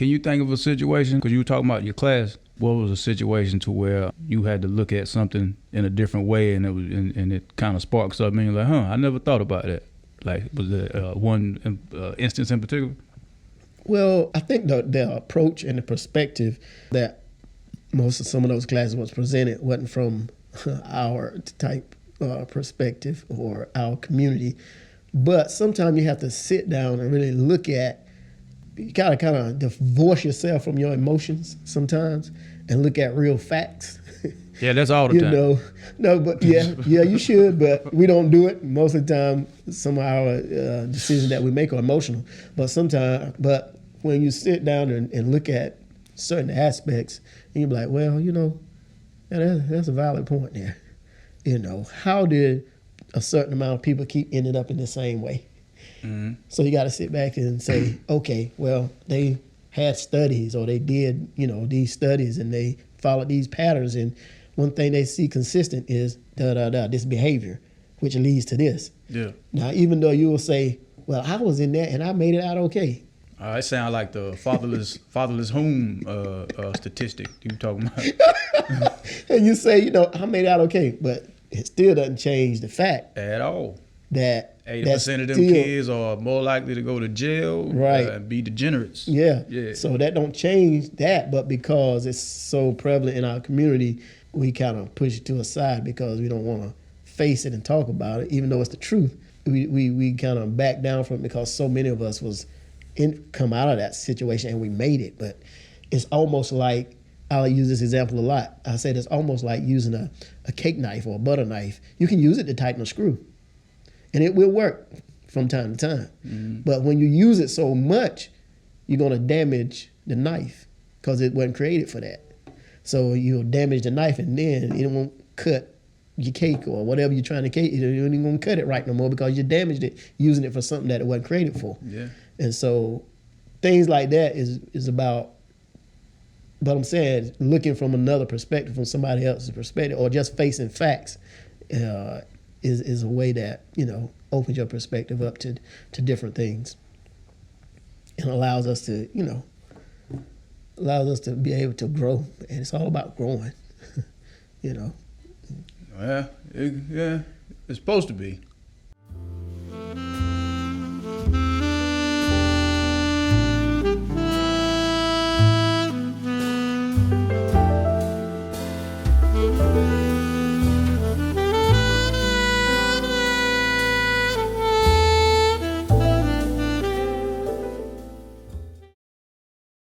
Can you think of a situation, because you were talking about your class, what was a situation to where you had to look at something in a different way and it kind of sparked something and you're like, I never thought about that. Like, was there one instance in particular? Well, I think the approach and the perspective that some of those classes was presented wasn't from our type perspective or our community. But sometimes you have to sit down and really look at, you gotta kind of divorce yourself from your emotions sometimes and look at real facts. Yeah, that's all the time. No, but yeah, you should, but we don't do it. Most of the time, some of our decisions that we make are emotional. But when you sit down and look at certain aspects, and you're like, well, that's a valid point there. How did a certain amount of people keep ending up in the same way? Mm-hmm. So you got to sit back and say, okay, well, they had studies or they did, these studies and they followed these patterns. And one thing they see consistent is this behavior, which leads to this. Yeah. Now, even though you will say, well, I was in there and I made it out okay. It sounds like the fatherless home statistic you were talking about. And you say, I made it out okay, but it still doesn't change the fact at all that 80% of them kids are more likely to go to jail, right, and be degenerates. Yeah. So that don't change that, but because it's so prevalent in our community, we kind of push it to a side because we don't want to face it and talk about it, even though it's the truth. We kind of back down from it because so many of us come out of that situation and we made it. But it's almost like, I'll use this example a lot. I said it's almost like using a cake knife or a butter knife. You can use it to tighten a screw, and it will work from time to time. Mm-hmm. But when you use it so much, you're going to damage the knife because it wasn't created for that. So you'll damage the knife, and then it won't cut your cake or whatever you're trying to cake. You ain't even going to cut it right no more because you damaged it using it for something that it wasn't created for. Yeah. And so things like that is about, but I'm saying looking from another perspective, from somebody else's perspective, or just facing facts is a way that, opens your perspective up to different things and allows us to be able to grow. And it's all about growing, Well, it's supposed to be.